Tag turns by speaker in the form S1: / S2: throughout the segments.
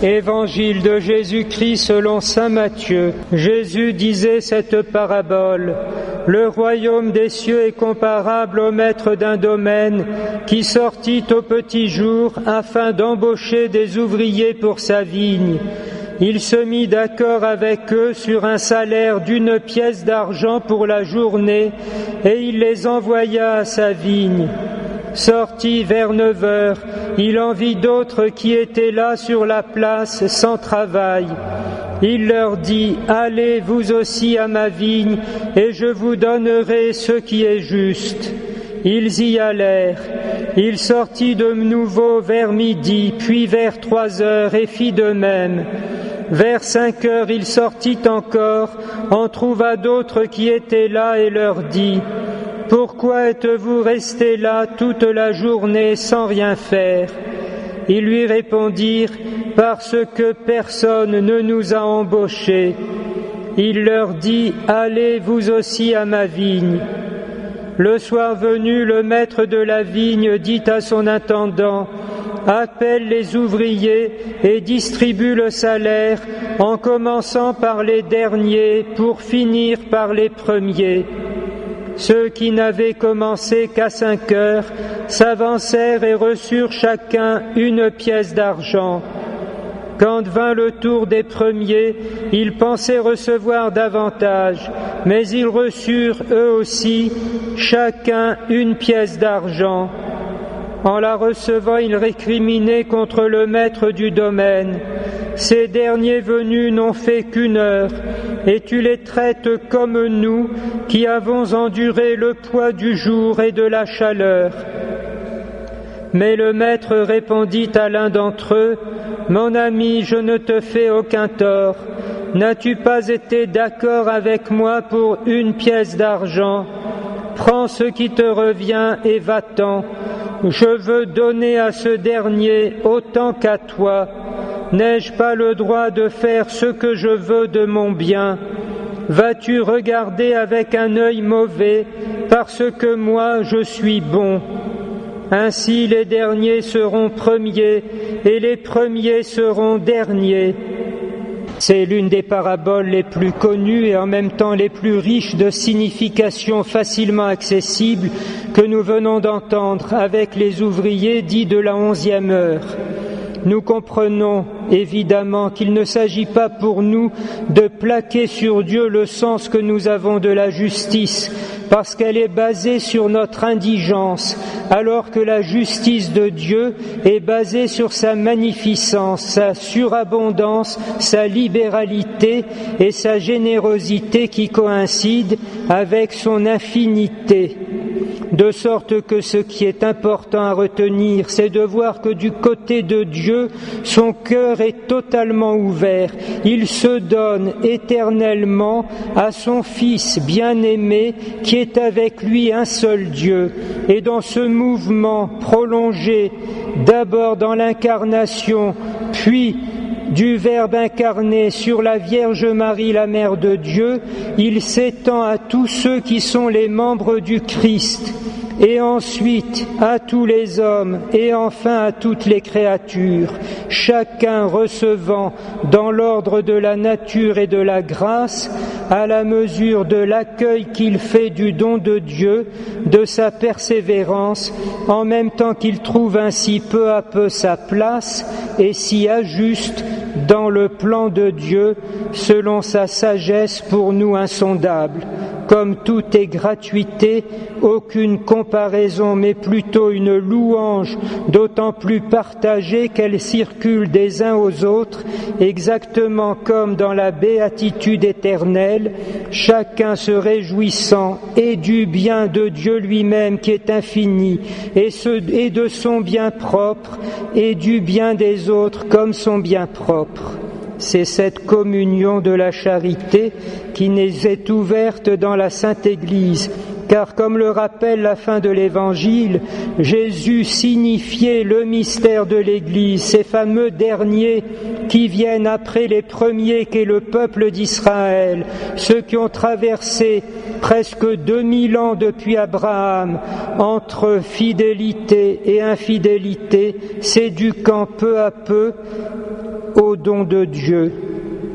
S1: Évangile de Jésus-Christ selon saint Matthieu. Jésus disait cette parabole. Le royaume des cieux est comparable au maître d'un domaine qui sortit au petit jour afin d'embaucher des ouvriers pour sa vigne. Il se mit d'accord avec eux sur un salaire d'1 pièce d'argent pour la journée et il les envoya à sa vigne. Sorti vers 9 heures, il en vit d'autres qui étaient là sur la place sans travail. Il leur dit, « Allez vous aussi à ma vigne, et je vous donnerai ce qui est juste. » Ils y allèrent. Il sortit de nouveau vers midi, puis vers 3 heures, et fit de même. Vers 5 heures, il sortit encore, en trouva d'autres qui étaient là, et leur dit, « Pourquoi êtes-vous restés là toute la journée sans rien faire ?» Ils lui répondirent, « Parce que personne ne nous a embauchés. » Il leur dit, « Allez vous aussi à ma vigne. » Le soir venu, le maître de la vigne dit à son intendant, « Appelle les ouvriers et distribue le salaire, en commençant par les derniers pour finir par les premiers. » Ceux qui n'avaient commencé qu'à 5 heures s'avancèrent et reçurent chacun 1 pièce d'argent. Quand vint le tour des premiers, ils pensaient recevoir davantage, mais ils reçurent eux aussi chacun 1 pièce d'argent. En la recevant, ils récriminaient contre le maître du domaine. Ces derniers venus n'ont fait qu'1 heure, et tu les traites comme nous, qui avons enduré le poids du jour et de la chaleur. Mais le maître répondit à l'un d'entre eux, « Mon ami, je ne te fais aucun tort. N'as-tu pas été d'accord avec moi pour 1 pièce d'argent? Prends ce qui te revient et va-t'en. Je veux donner à ce dernier autant qu'à toi. N'ai-je pas le droit de faire ce que je veux de mon bien? Vas-tu regarder avec un œil mauvais, parce que moi je suis bon? Ainsi les derniers seront premiers, et les premiers seront derniers. » C'est l'une des paraboles les plus connues et en même temps les plus riches de significations facilement accessibles que nous venons d'entendre avec les ouvriers dits de la 11e heure. Nous comprenons évidemment qu'il ne s'agit pas pour nous de plaquer sur Dieu le sens que nous avons de la justice, parce qu'elle est basée sur notre indigence, alors que la justice de Dieu est basée sur sa magnificence, sa surabondance, sa libéralité et sa générosité qui coïncident avec son infinité. De sorte que ce qui est important à retenir, c'est de voir que du côté de Dieu, son cœur est totalement ouvert. Il se donne éternellement à son Fils bien-aimé qui est avec lui un seul Dieu. Et dans ce mouvement prolongé, d'abord dans l'incarnation, puis du Verbe incarné sur la Vierge Marie, la Mère de Dieu, il s'étend à tous ceux qui sont les membres du Christ, et ensuite à tous les hommes, et enfin à toutes les créatures, chacun recevant dans l'ordre de la nature et de la grâce, à la mesure de l'accueil qu'il fait du don de Dieu, de sa persévérance, en même temps qu'il trouve ainsi peu à peu sa place et s'y ajuste dans le plan de Dieu selon sa sagesse pour nous insondable. Comme tout est gratuité, aucune comparaison, mais plutôt une louange, d'autant plus partagée qu'elle circule des uns aux autres, exactement comme dans la béatitude éternelle, chacun se réjouissant et du bien de Dieu lui-même qui est infini, et de son bien propre, et du bien des autres comme son bien propre. C'est cette communion de la charité qui nous est ouverte dans la Sainte Église, car comme le rappelle la fin de l'Évangile, Jésus signifiait le mystère de l'Église, ces fameux derniers qui viennent après les premiers qu'est le peuple d'Israël, ceux qui ont traversé presque 2000 ans depuis Abraham, entre fidélité et infidélité, s'éduquant peu à peu au don de Dieu,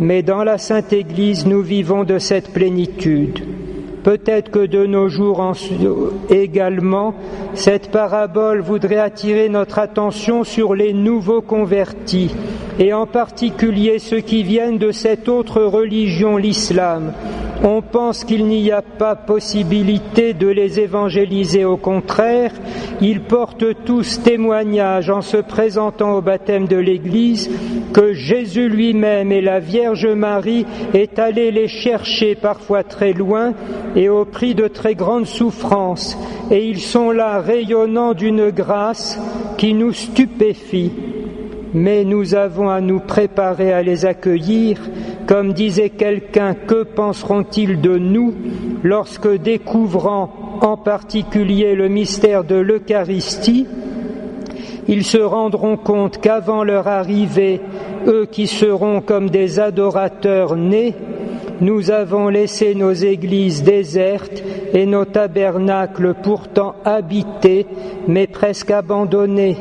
S1: mais dans la Sainte Église, nous vivons de cette plénitude. Peut-être que de nos jours également, cette parabole voudrait attirer notre attention sur les nouveaux convertis, et en particulier ceux qui viennent de cette autre religion, l'islam. On pense qu'il n'y a pas possibilité de les évangéliser. Au contraire, ils portent tous témoignage en se présentant au baptême de l'Église que Jésus lui-même et la Vierge Marie est allé les chercher parfois très loin et au prix de très grandes souffrances. Et ils sont là rayonnant d'une grâce qui nous stupéfie. Mais nous avons à nous préparer à les accueillir. Comme disait quelqu'un, que penseront-ils de nous lorsque, découvrant en particulier le mystère de l'Eucharistie, ils se rendront compte qu'avant leur arrivée, eux qui seront comme des adorateurs nés, nous avons laissé nos églises désertes et nos tabernacles pourtant habités, mais presque abandonnés.